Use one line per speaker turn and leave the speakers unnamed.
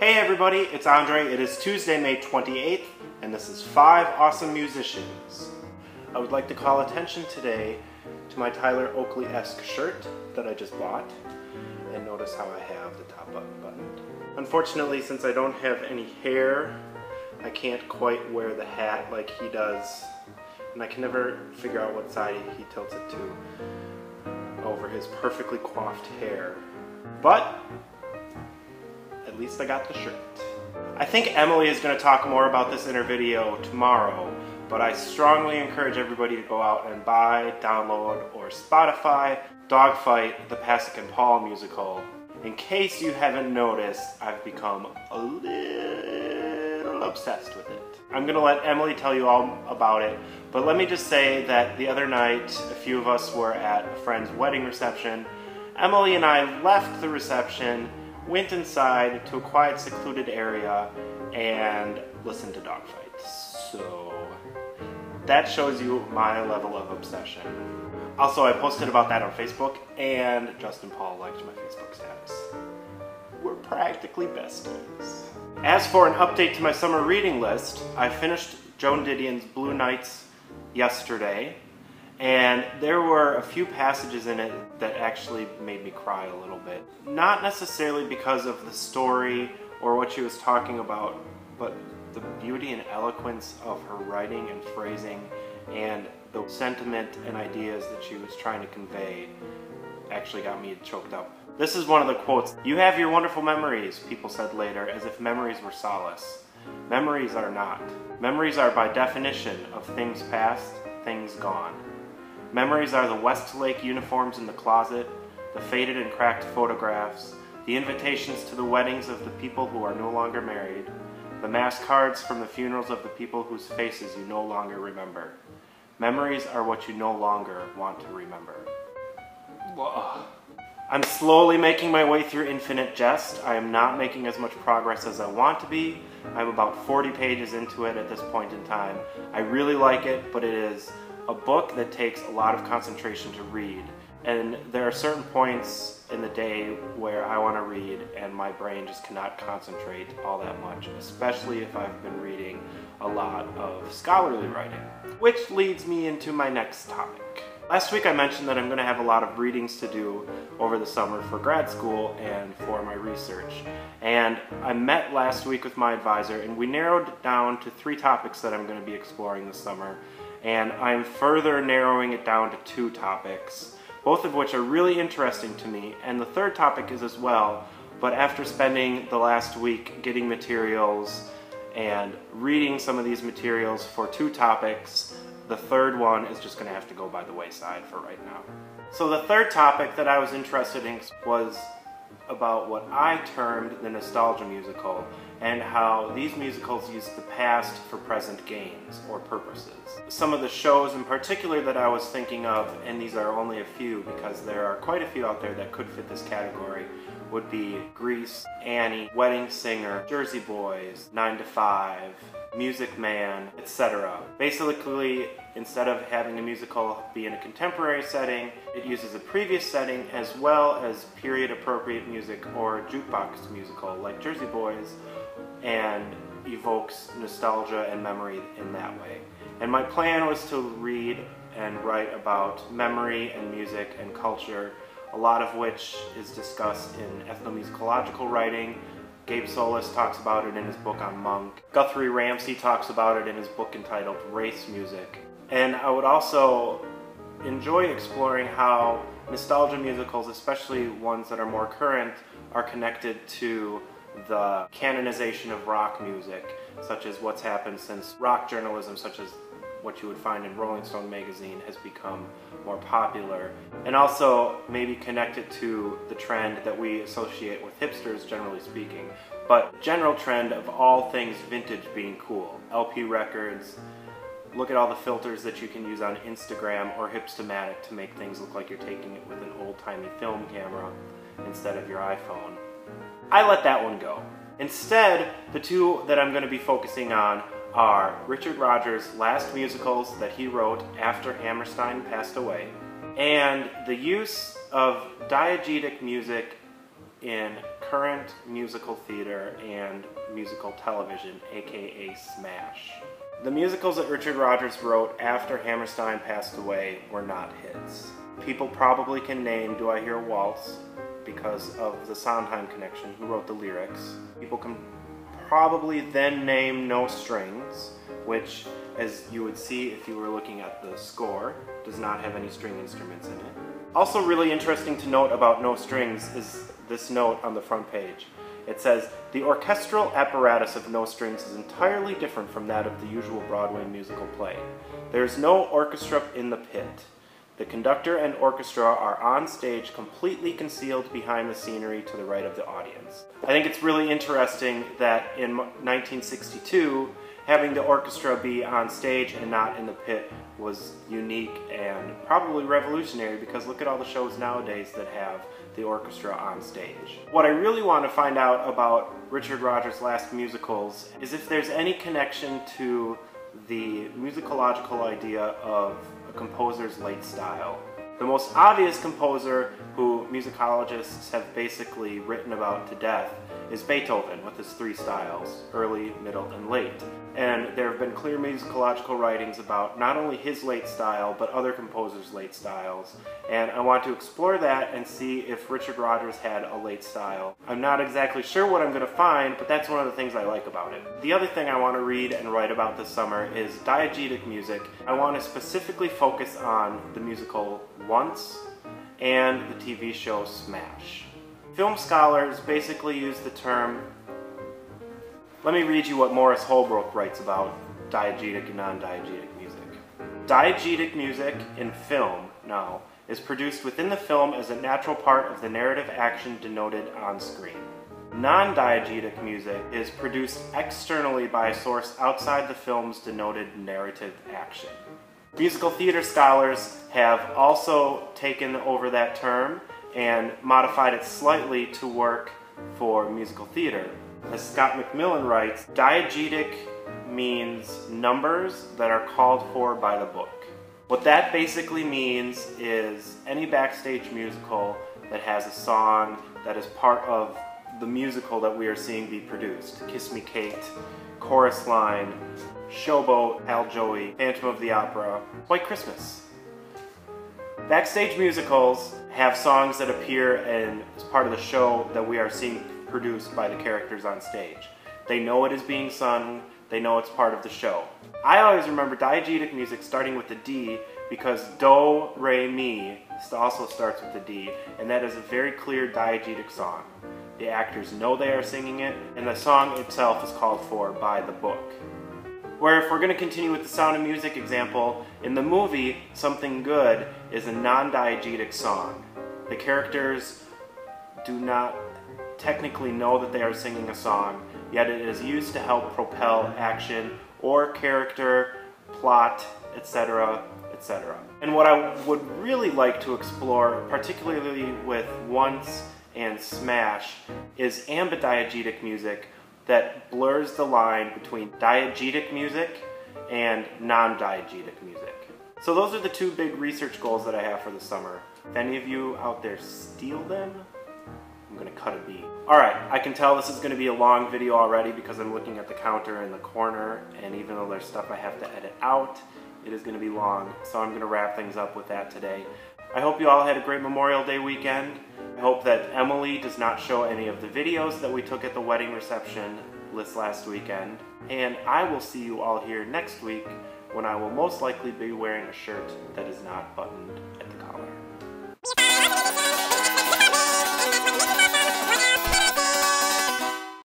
Hey everybody, it's Andre. It is Tuesday, May 28th, and this is 5 Awesome Musicians. I would like to call attention today to my Tyler Oakley-esque shirt that I just bought, and notice how I have the top button buttoned. Unfortunately, since I don't have any hair, I can't quite wear the hat like he does, and I can never figure out what side he tilts it to over his perfectly coiffed hair. But at least I got the shirt. I think Emily is going to talk more about this in her video tomorrow, but I strongly encourage everybody to go out and buy, download, or Spotify Dogfight, the Pasek and Paul musical. In case you haven't noticed, I've become a little obsessed with it. I'm going to let Emily tell you all about it, but let me just say that the other night a few of us were at a friend's wedding reception. Emily and I left the reception, went inside to a quiet, secluded area, and listened to Dogfight. So that shows you my level of obsession. Also, I posted about that on Facebook, and Justin Paul liked my Facebook status. We're practically besties. As for an update to my summer reading list, I finished Joan Didion's Blue Nights yesterday, and there were a few passages in it that actually made me cry a little bit. Not necessarily because of the story or what she was talking about, but the beauty and eloquence of her writing and phrasing and the sentiment and ideas that she was trying to convey actually got me choked up. This is one of the quotes. "You have your wonderful memories," people said later, as if memories were solace. Memories are not. Memories are by definition of things past, things gone. Memories are the Westlake uniforms in the closet, the faded and cracked photographs, the invitations to the weddings of the people who are no longer married, the mass cards from the funerals of the people whose faces you no longer remember. Memories are what you no longer want to remember. Whoa. I'm slowly making my way through Infinite Jest. I am not making as much progress as I want to be. I'm about 40 pages into it at this point in time. I really like it, but it is a book that takes a lot of concentration to read. And there are certain points in the day where I want to read and my brain just cannot concentrate all that much, especially if I've been reading a lot of scholarly writing. Which leads me into my next topic. Last week I mentioned that I'm going to have a lot of readings to do over the summer for grad school and for my research. And I met last week with my advisor and we narrowed down to 3 topics that I'm going to be exploring this summer. And I'm further narrowing it down to 2 topics, both of which are really interesting to me, and the third topic is as well, but after spending the last week getting materials and reading some of these materials for 2 topics, the third one is just going to have to go by the wayside for right now. So the third topic that I was interested in was about what I termed the nostalgia musical, and how these musicals use the past for present gains or purposes. Some of the shows in particular that I was thinking of, and these are only a few because there are quite a few out there that could fit this category, would be Grease, Annie, Wedding Singer, Jersey Boys, 9 to 5, Music Man, etc. Basically, instead of having the musical be in a contemporary setting, it uses a previous setting as well as period-appropriate music or jukebox musical like Jersey Boys, and evokes nostalgia and memory in that way. And my plan was to read and write about memory and music and culture, a lot of which is discussed in ethnomusicological writing. Gabe Solis talks about it in his book on Monk. Guthrie Ramsey talks about it in his book entitled Race Music. And I would also enjoy exploring how nostalgia musicals, especially ones that are more current, are connected to the canonization of rock music, such as what's happened since rock journalism, such as what you would find in Rolling Stone magazine, has become more popular, and also maybe connected to the trend that we associate with hipsters, generally speaking, but general trend of all things vintage being cool. LP records, look at all the filters that you can use on Instagram or Hipstamatic to make things look like you're taking it with an old-timey film camera instead of your iPhone. I let that one go. Instead, the 2 that I'm going to be focusing on are Richard Rodgers' last musicals that he wrote after Hammerstein passed away, and the use of diegetic music in current musical theater and musical television, aka Smash. The musicals that Richard Rodgers wrote after Hammerstein passed away were not hits. People probably can name Do I Hear a Waltz because of the Sondheim connection, who wrote the lyrics. People can probably then name No Strings, which, as you would see if you were looking at the score, does not have any string instruments in it. Also really interesting to note about No Strings is this note on the front page. It says, "The orchestral apparatus of No Strings is entirely different from that of the usual Broadway musical play. There is no orchestra in the pit. The conductor and orchestra are on stage completely concealed behind the scenery to the right of the audience." I think it's really interesting that in 1962, having the orchestra be on stage and not in the pit was unique and probably revolutionary, because look at all the shows nowadays that have the orchestra on stage. What I really want to find out about Richard Rodgers' last musicals is if there's any connection to the musicological idea of a composer's late style. The most obvious composer who musicologists have basically written about to death is Beethoven, with his three styles, early, middle, and late. And there have been clear musicological writings about not only his late style, but other composers' late styles. And I want to explore that and see if Richard Rodgers had a late style. I'm not exactly sure what I'm going to find, but that's one of the things I like about it. The other thing I want to read and write about this summer is diegetic music. I want to specifically focus on the musical Once and the TV show Smash. Film scholars basically use the term. Let me read you what Morris Holbrook writes about diegetic and non-diegetic music. Diegetic music in film, now, is produced within the film as a natural part of the narrative action denoted on screen. Non-diegetic music is produced externally by a source outside the film's denoted narrative action. Musical theater scholars have also taken over that term and modified it slightly to work for musical theater. As Scott McMillan writes, diegetic means numbers that are called for by the book. What that basically means is any backstage musical that has a song that is part of the musical that we are seeing be produced. Kiss Me Kate, Chorus Line, Showboat, Al Joey, Phantom of the Opera, White Christmas. Backstage musicals have songs that appear as part of the show that we are seeing produced by the characters on stage. They know it is being sung, they know it's part of the show. I always remember diegetic music starting with the D because Do, Re, Mi also starts with the D, and that is a very clear diegetic song. The actors know they are singing it, and the song itself is called for by the book. Where if we're going to continue with the Sound of Music example, in the movie, Something Good is a non-diegetic song. The characters do not technically know that they are singing a song, yet it is used to help propel action or character, plot, etc., etc. And what I would really like to explore, particularly with Once and Smash, is ambi-diegetic music that blurs the line between diegetic music and non-diegetic music. So those are the two big research goals that I have for the summer. If any of you out there steal them, I'm going to cut a beat. Alright, I can tell this is going to be a long video already because I'm looking at the counter in the corner, and even though there's stuff I have to edit out, it is going to be long, so I'm going to wrap things up with that today. I hope you all had a great Memorial Day weekend. I hope that Emily does not show any of the videos that we took at the wedding reception this last weekend. And I will see you all here next week when I will most likely be wearing a shirt that is not buttoned at the collar.